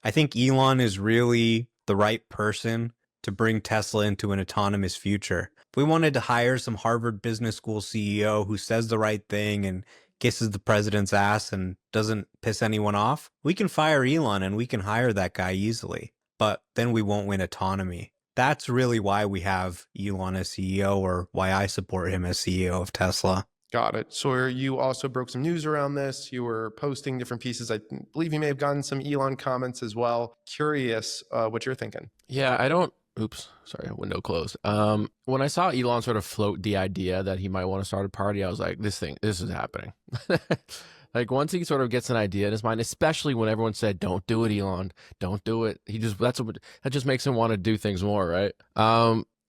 I think Elon is really the right person to bring Tesla into an autonomous future. If we wanted to hire some Harvard Business School CEO who says the right thing and kisses the president's ass and doesn't piss anyone off, we can fire Elon and we can hire that guy easily. But then we won't win autonomy. That's really why we have Elon as CEO, or why I support him as CEO of Tesla. Got it. Sawyer, you also broke some news around this. You were posting different pieces. I believe you may have gotten some Elon comments as well. Curious what you're thinking. Yeah, I don't. Oops, sorry, window closed. When I saw Elon sort of float the idea that he might want to start a party, I was like, this is happening. Like once he sort of gets an idea in his mind, especially when everyone said, "Don't do it, Elon, don't do it." That just makes him want to do things more, right?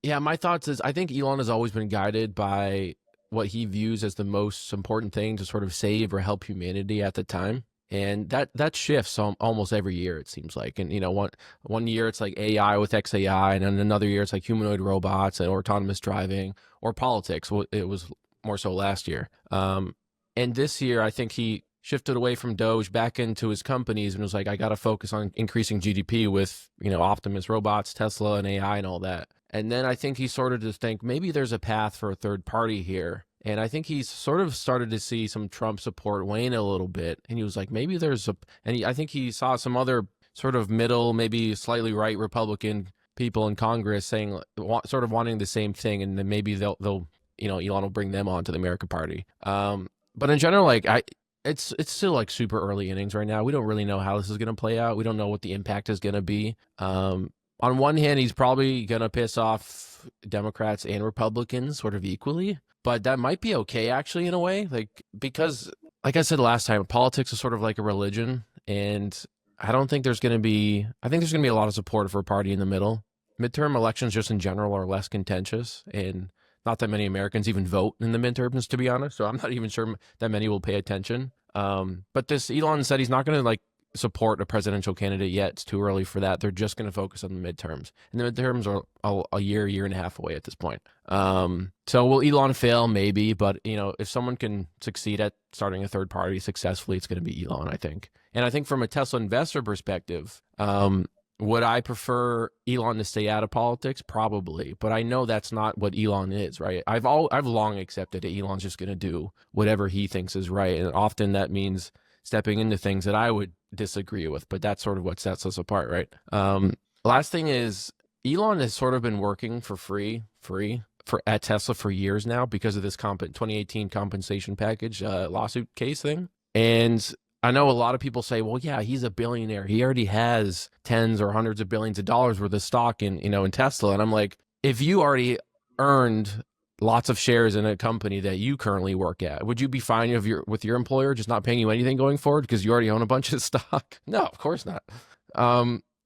Yeah, my thoughts is I think Elon has always been guided by what he views as the most important thing to sort of save or help humanity at the time. And that shifts almost every year, it seems like. And, one year it's like AI with XAI, and then another year it's like humanoid robots or autonomous driving or politics. It was more so last year. And this year, I think he shifted away from Doge back into his companies and was like, I got to focus on increasing GDP with, Optimus robots, Tesla and AI and all that. And then I think he started to think maybe there's a path for a third party here. And I think he's sort of started to see some Trump support wane a little bit. And he was like, maybe I think he saw some other sort of middle, maybe slightly right Republican people in Congress saying, sort of wanting the same thing. And then maybe they'll Elon will bring them onto the America Party. But in general, it's still like super early innings right now. We don't really know how this is going to play out. We don't know what the impact is going to be. On one hand, he's probably going to piss off Democrats and Republicans sort of equally, but that might be okay actually in a way, because like I said last time, politics is sort of like a religion, and I think there's going to be a lot of support for a party in the middle. Midterm elections just in general are less contentious, and not that many Americans even vote in the midterms, to be honest. So I'm not even sure that many will pay attention. But this Elon said he's not going to support a presidential candidate yet. It's too early for that. They're just going to focus on the midterms, and the midterms are a year and a half away at this point. So will Elon fail? Maybe, but if someone can succeed at starting a third party successfully, it's going to be Elon, I think. And I think from a Tesla investor perspective, would I prefer Elon to stay out of politics? Probably, but I know that's not what Elon is, right? I've long accepted that Elon's just going to do whatever he thinks is right, and often that means stepping into things that I would disagree with, but that's sort of what sets us apart, right? Last thing is, Elon has sort of been working for free at Tesla for years now because of this 2018 compensation package lawsuit case thing. And I know a lot of people say, well, yeah, he's a billionaire. He already has tens or hundreds of billions of dollars worth of stock in Tesla. And I'm like, if you already earned lots of shares in a company that you currently work at, would you be fine with your employer just not paying you anything going forward because you already own a bunch of stock? No, of course not.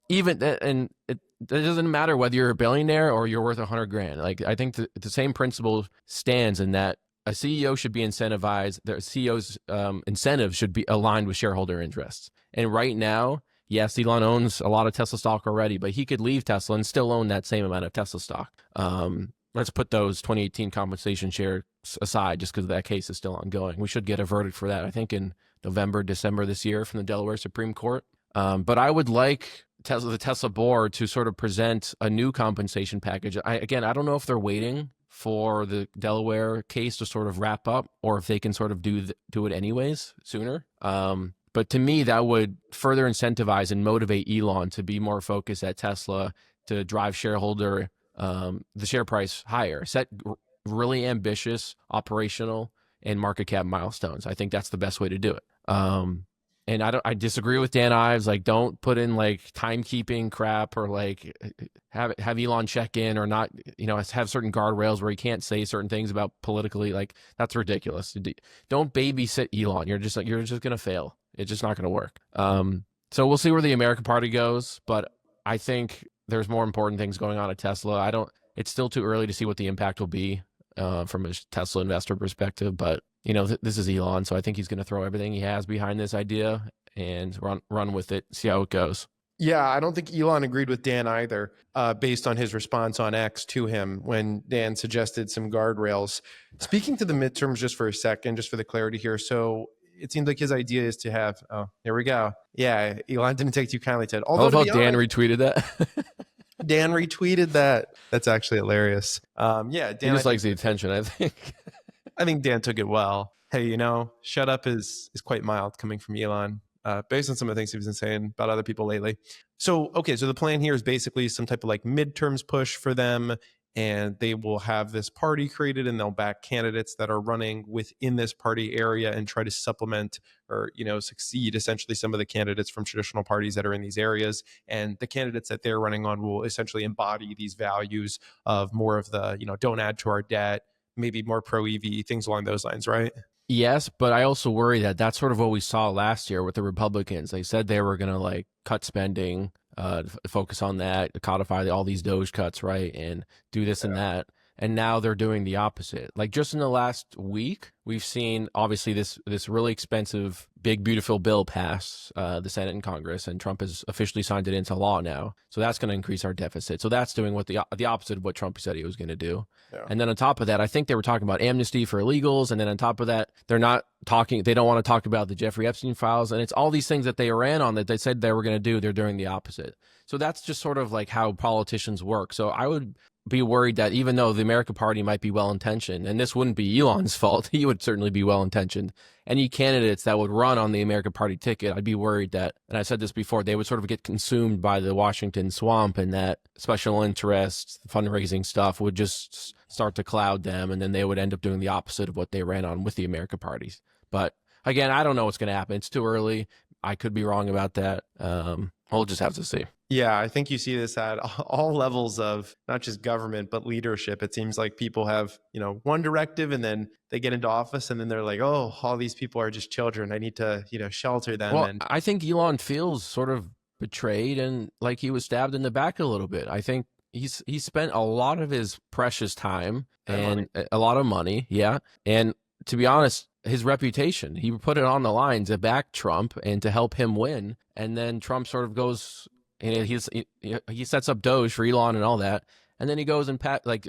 It doesn't matter whether you're a billionaire or you're worth $100,000. I think the same principle stands in that a CEO should be incentivized. The CEO's incentives should be aligned with shareholder interests. And right now, yes, Elon owns a lot of Tesla stock already, but he could leave Tesla and still own that same amount of Tesla stock. Let's put those 2018 compensation shares aside just because that case is still ongoing. We should get a verdict for that, I think, in November, December this year from the Delaware Supreme Court. But I would like the Tesla board to sort of present a new compensation package. I don't know if they're waiting for the Delaware case to sort of wrap up or if they can sort of do it anyways sooner. But to me, that would further incentivize and motivate Elon to be more focused at Tesla, to drive the share price higher, set really ambitious operational and market cap milestones. I think that's the best way to do it. And I disagree with Dan Ives. Don't put in timekeeping crap or have Elon check in or not, have certain guardrails where he can't say certain things about politically. That's ridiculous. Don't babysit Elon. You're just going to fail. It's just not going to work. So we'll see where the American Party goes, but I think there's more important things going on at Tesla. It's still too early to see what the impact will be from a Tesla investor perspective, but this is Elon, so I think he's going to throw everything he has behind this idea and run with it, see how it goes. Yeah, I don't think Elon agreed with Dan either, based on his response on X to him when Dan suggested some guardrails. Speaking to the midterms just for a second, just for the clarity here. So it seems like his idea is to have, oh, here we go. Yeah, Elon didn't take too kindly to it. I Although, love to how be Dan honest, retweeted that. Dan retweeted that. That's actually hilarious. Yeah, He Dan, just likes the attention, I think. I think Dan took it well. Hey, shut up is quite mild coming from Elon, based on some of the things he's been saying about other people lately. So, okay, so the plan here is basically some type of like midterms push for them, and they will have this party created, and they'll back candidates that are running within this party area and try to supplement or succeed essentially some of the candidates from traditional parties that are in these areas. And the candidates that they're running on will essentially embody these values of more of the don't add to our debt, maybe more pro EV, things along those lines, right? Yes, but I also worry that that's sort of what we saw last year with the Republicans. They said they were going to like cut spending, focus on that, codify all these Doge cuts, right, and do this and that. And now they're doing the opposite. Like just in the last week, we've seen obviously this really expensive, big, beautiful bill pass the Senate and Congress, and Trump has officially signed it into law now. So that's going to increase our deficit. So that's doing what the opposite of what Trump said he was going to do. Yeah. And then on top of that, I think they were talking about amnesty for illegals. And then on top of that, they don't want to talk about the Jeffrey Epstein files. And it's all these things that they ran on that they said they were going to do. They're doing the opposite. So that's just sort of like how politicians work. So I would be worried that even though the American Party might be well-intentioned, and this wouldn't be Elon's fault, he would certainly be well-intentioned, any candidates that would run on the American Party ticket, I'd be worried that, and I said this before, they would sort of get consumed by the Washington swamp, and that special interest, fundraising stuff would just start to cloud them, and then they would end up doing the opposite of what they ran on with the American parties. But again, I don't know what's going to happen. It's too early. I could be wrong about that. We'll just have to see. Yeah, I think you see this at all levels of not just government, but leadership. It seems like people have, one directive, and then they get into office, and then they're like, oh, all these people are just children. I need to, shelter them. Well, I think Elon feels sort of betrayed and like he was stabbed in the back a little bit. I think he spent a lot of his precious time and a lot of money. Yeah. And to be honest, his reputation, he put it on the line to back Trump and to help him win. And then Trump sort of goes, and he sets up Doge for Elon and all that. And then he goes and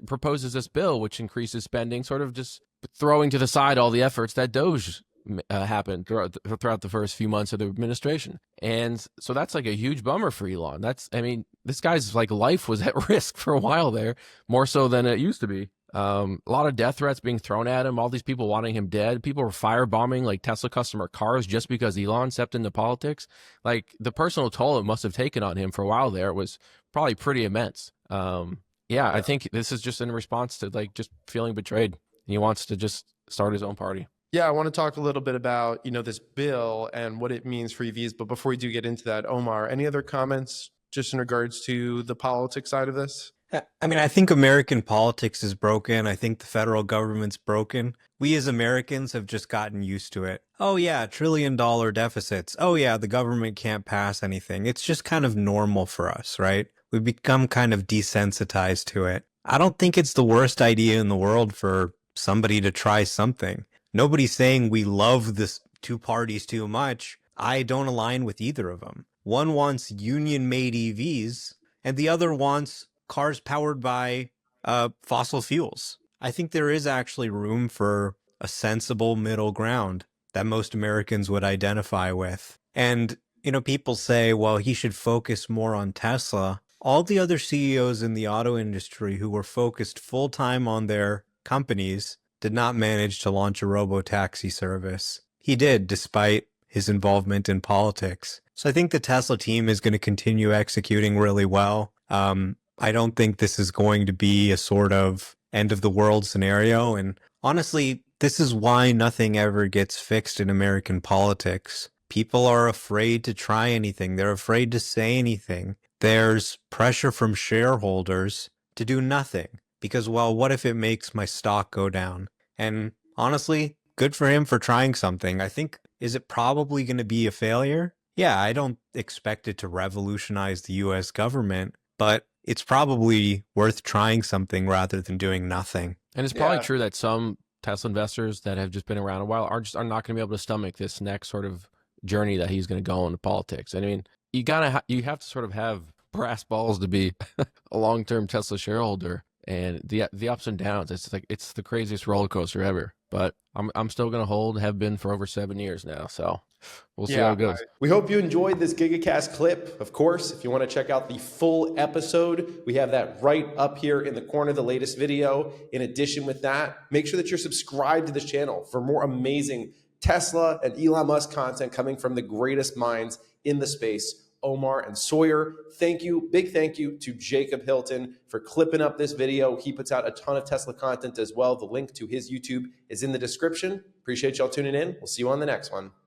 proposes this bill, which increases spending, sort of just throwing to the side all the efforts that Doge happened throughout the first few months of the administration. And so that's like a huge bummer for Elon. This guy's like life was at risk for a while there, more so than it used to be. A lot of death threats being thrown at him, all these people wanting him dead. People were firebombing like Tesla customer cars just because Elon stepped into politics. Like the personal toll it must have taken on him for a while there was probably pretty immense. I think this is just in response to like just feeling betrayed. He wants to just start his own party. Yeah, I want to talk a little bit about, this bill and what it means for EVs. But before we do get into that, Omar, any other comments just in regards to the politics side of this? I think American politics is broken. I think the federal government's broken. We as Americans have just gotten used to it. Oh yeah, $1 trillion deficits. Oh yeah, the government can't pass anything. It's just kind of normal for us, right? We've become kind of desensitized to it. I don't think it's the worst idea in the world for somebody to try something. Nobody's saying we love this two parties too much. I don't align with either of them. One wants union-made EVs, and the other wants cars powered by fossil fuels. I think there is actually room for a sensible middle ground that most Americans would identify with. And, people say, well, he should focus more on Tesla. All the other CEOs in the auto industry who were focused full-time on their companies did not manage to launch a robo-taxi service. He did, despite his involvement in politics. So I think the Tesla team is going to continue executing really well. I don't think this is going to be a sort of end of the world scenario. And honestly, this is why nothing ever gets fixed in American politics. People are afraid to try anything. They're afraid to say anything. There's pressure from shareholders to do nothing because, well, what if it makes my stock go down? And honestly, good for him for trying something. I think, is it probably going to be a failure? Yeah, I don't expect it to revolutionize the US government, but it's probably worth trying something rather than doing nothing. And it's probably true that some Tesla investors that have just been around a while are not going to be able to stomach this next sort of journey that he's going to go into politics. You have to sort of have brass balls to be a long-term Tesla shareholder, and the ups and downs. It's the craziest roller coaster ever. but I'm still gonna hold. Have been for over 7 years now. So we'll see how it goes. We hope you enjoyed this Gigacast clip. Of course, if you want to check out the full episode, we have that right up here in the corner, the latest video. In addition with that, make sure that you're subscribed to this channel for more amazing Tesla and Elon Musk content coming from the greatest minds in the space, Omar and Sawyer. Thank you. Big thank you to Jacob Hilton for clipping up this video. He puts out a ton of Tesla content as well. The link to his YouTube is in the description. Appreciate y'all tuning in. We'll see you on the next one.